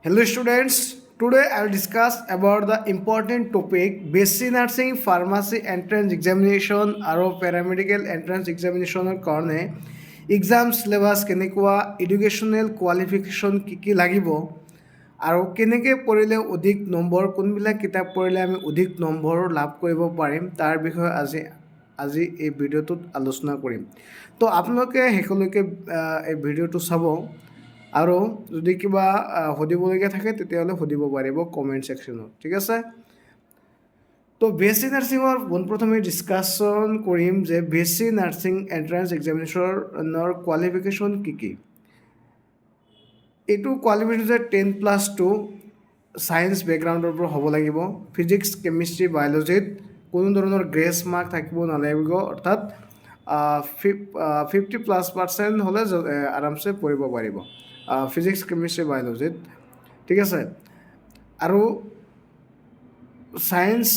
Hello students, today I will discuss about the important topic BSc Nursing Pharmacy Entrance Examination আৰু Paramedical Entrance Examinationৰ কাৰণে exam syllabus কেনেকুৱা educational qualification কি লাগিব আৰু কেনেকৈ পঢ়িলে অধিক নম্বৰ কোনবিলাক কিতাপ পঢ়িলে আমি অধিক নম্বৰ লাভ কৰিব পাৰিম তাৰ বিষয়ে আজি এই ভিডিঅ'টোত আলোচনা কৰিম। তো আপোনালোকে শেষলৈকে এই ভিডিঅ'টো চাব আৰু যদি কিবা সুধিবলগীয়া থাকে তেতিয়াহ'লে সুধিব পাৰিব কমেণ্ট ছেকশ্যনত, ঠিক আছে। তো BSc নাৰ্ছিঙৰ পোনপ্ৰথমে ডিছকাশ্যন কৰিম যে BSc নাৰ্ছিং এণ্ট্ৰেঞ্চ এক্সামিনেশ্যনৰ কোৱালিফিকেশ্যন কি। এইটো কোৱালিফিকেশ্যন যে 10+2 ছায়েন্স বেকগ্ৰাউণ্ডৰ পৰা হ'ব লাগিব। ফিজিক্স কেমিষ্ট্ৰি বায়'লজিত কোনো ধৰণৰ গ্ৰেছ মাৰ্ক থাকিব নালাগিব, অৰ্থাৎ 50+% হ'লে আৰামছে পঢ়িব পাৰিব ফিজিক্স কেমিষ্ট্ৰি বায়'লজিত, ঠিক আছে। আৰু ছায়েন্স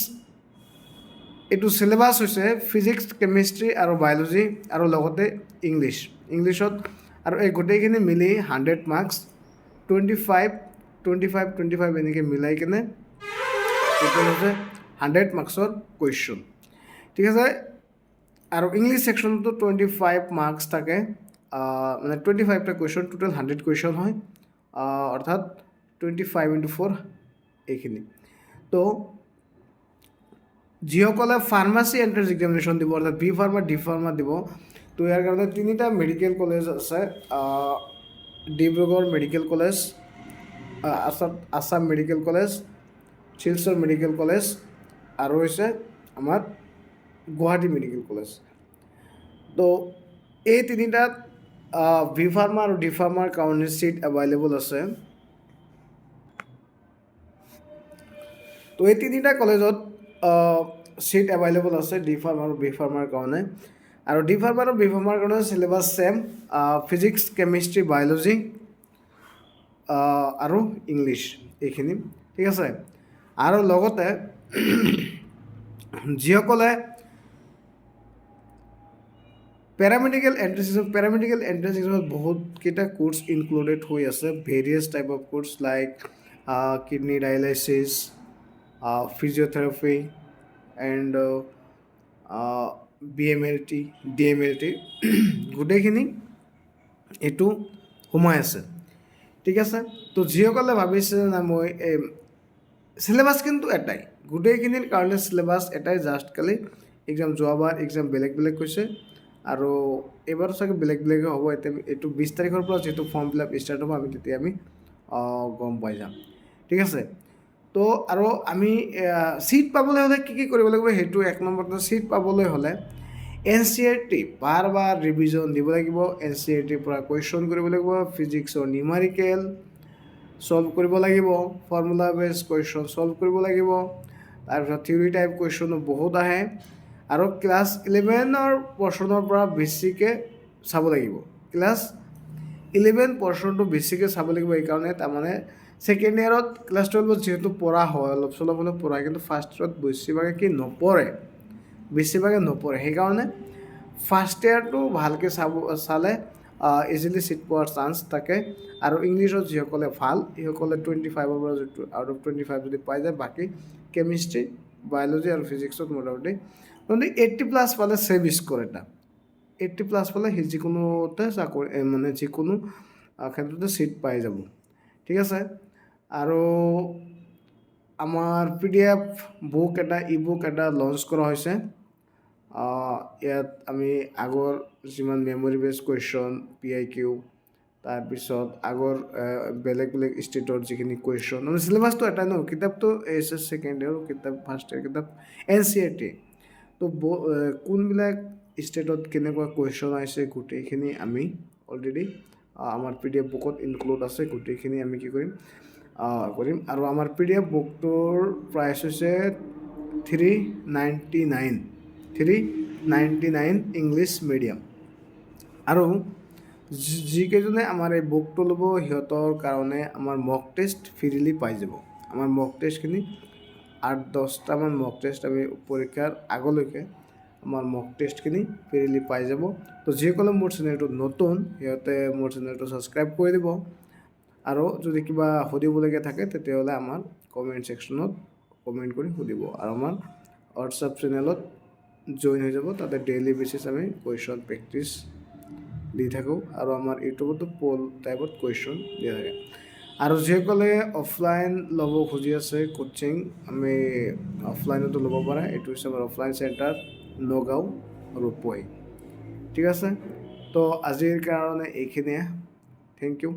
এইটো চিলেবাছ হৈছে ফিজিক্স কেমিষ্ট্ৰি আৰু বায়'লজি আৰু লগতে ইংলিছত আৰু এই গোটেইখিনি মিলি 100 মাৰ্কছ 25 এনেকৈ মিলাই কিনে এইটো হৈছে 100 মাৰ্কছৰ কুৱেশ্যন, ঠিক আছে। আৰু ইংলিছ ছেকশ্যনতো 25 মাৰ্কছ থাকে, মানে 25টা কুৱেশ্যন, টোটেল 100 কুৱেশ্যন হয়, অৰ্থাৎ 25×4 এইখিনি। তো যিসকলে ফাৰ্মাচী এণ্ট্ৰেঞ্চ এক্সামিনেশ্যন দিব, অৰ্থাৎ বি ফাৰ্মা ডি ফাৰ্মা দিব, তো ইয়াৰ কাৰণে 3টা মেডিকেল কলেজ আছে। Dibrugarh medical college, Assam medical college, Silchar medical college আৰু হৈছে আমাৰ গুৱাহাটী মেডিকেল কলেজ। তো এই 3টাত বি ফাৰ্মা আৰু ডি ফাৰ্মাৰ কাৰণে ছিট এভেইলেবল আছে। তো এই 3টা কলেজত ছিট এভেইলেবল আছে ডি ফাৰ্মা আৰু বি ফাৰ্মাৰ কাৰণে। আৰু ডি ফাৰ্মা আৰু বি ফাৰ্মাৰ কাৰণে syllabus same, physics chemistry biology আৰু ইংলিছ এইখিনি, ঠিক আছে। আৰু লগতে যিসকলে পেৰামেডিকেল এণ্ট্ৰেঞ্চ এক্সামত বহুতকেইটা কোৰ্চ ইনক্লুডেড হৈ আছে, various type of course like kidney dialysis, physiotherapy and BMLT DMLT গোটেইখিনি এইটো সোমাই আছে, ঠিক আছে। তো যিসকলে ভাবিছে না মই চিলেবাছ কিন্তু এটাই, গোটেইখিনিৰ কাৰণে চিলেবাছ এটাই, জাষ্ট খালি এক্সাম যোৱাবাৰ এক্সাম বেলেগ কৈছে আৰু এইবাৰো চাগে বেলেগ হ'ব। এইটো 20 তাৰিখৰ পৰা যিহেতু ফৰ্ম ফিল আপ ষ্টাৰ্ট হ'ব, তেতিয়া আমি গম পাই যাম, ঠিক আছে। তো আৰু আমি ছিট পাবলৈ হ'লে কি কৰিব লাগিব, সেইটো 1 নম্বৰতে ছিট পাবলৈ হ'লে NCERT বাৰ ৰিভিজন দিব লাগিব। NCERTৰ পৰা কুৱেশ্যন কৰিব লাগিব, ফিজিক্সৰ নিউমাৰিকেল সলভ কৰিব লাগিব, ফৰ্মুলা বেছ কুৱেশ্যন সলভ কৰিব লাগিব। তাৰপিছত থিয়ৰী টাইপ কুৱেশ্যনো বহুত আহে আৰু ক্লাছ 11ৰ পৰ্শ্যনৰ পৰা বেছিকৈ চাব লাগিব। ক্লাছ 11 পৰ্শ্যনটো বেছিকৈ চাব লাগিব, এইকাৰণে তাৰমানে ছেকেণ্ড ইয়াৰত ক্লাছ 12ত যিহেতু পঢ়া হয়, অলপ চলপ হ'লেও পঢ়ায়, কিন্তু ফাৰ্ষ্ট ইয়াৰত বেছিভাগে নপঢ়ে, সেইকাৰণে ফাৰ্ষ্ট ইয়াৰটো ভালকৈ চালে ইজিলি ছিট পোৱাৰ চান্স থাকে। আৰু ইংলিছত যিসকলে ভাল সেইসকলে 25ৰ পৰা আউট অফ 25 যদি পাই যায়, বাকী কেমিষ্ট্ৰি বায়'লজি আৰু ফিজিক্সত মোটামুটি 80+ পালে ছেভ স্ক'ৰ এটা, 80+ পালে সি যিকোনোতে চাকৰি মানে যিকোনো ক্ষেত্ৰতে ছিট পাই যাব, ঠিক আছে। আৰু আমাৰ PDF বুক এটা ই-বুক এটা লঞ্চ কৰা হৈছে। ইয়াত আমি আগৰ যিমান মেমৰি বেছ কুৱেশ্যন, PIQ, তাৰপিছত আগৰ বেলেগ ষ্টেটৰ যিখিনি কুৱেশ্যন, মানে চিলেবাছটো এটাই ন, কিতাপটো HS ছেকেণ্ড ইয়াৰ কিতাপ, ফাৰ্ষ্ট ইয়াৰ কিতাপ NCERT। তো কোনবিলাক ষ্টেটত কেনেকুৱা কুৱেশ্যন আহিছে গোটেইখিনি আমি অলৰেডি আমাৰ PDF বুকত ইনক্লুড আছে, গোটেইখিনি আমি কি কৰিম আৰু আমাৰ PDF বুকটোৰ প্ৰাইচ হৈছে 399 ইংলিছ মিডিয়াম। আৰু যিকেইজনে আমাৰ এই বুকটো ল'ব সিহঁতৰ কাৰণে আমাৰ মক টেষ্ট ফ্ৰীলি পাই যাব। আমাৰ মক টেষ্টখিনি 8-10টামান মক টেষ্ট আমি পৰীক্ষাৰ আগলৈকে আমাৰ মক টেষ্টখিনি ফ্ৰীলি পাই যাব। তো যিসকলে মোৰ চেনেলটো নতুন সিহঁতে মোৰ চেনেলটো ছাবস্ক্ৰাইব কৰি দিব আৰু যদি কিবা সুধিবলগীয়া থাকে তেতিয়াহ'লে আমাৰ কমেণ্ট ছেকশ্যনত কমেণ্ট কৰি সুধিব আৰু আমাৰ হোৱাটছআপ চেনেলত জইন হৈ যাব তাতে ডেইলি বেচিছ আমি কুৱেশ্যন প্ৰেক্টিছ দি থাকোঁ আৰু আমাৰ ইউটিউবতো পল টাইপত কুৱেশ্যন দিয়া থাকে আৰু যিসকলে অফলাইন ল'ব খুজি আছে কোচিং আমি অফলাইনতো ল'ব পাৰে এইটো হৈছে আমাৰ অফলাইন চেণ্টাৰ নগাঁও ৰূপৈ ঠিক আছে তো আজিৰ কাৰণে এইখিনিয়ে থেংক ইউ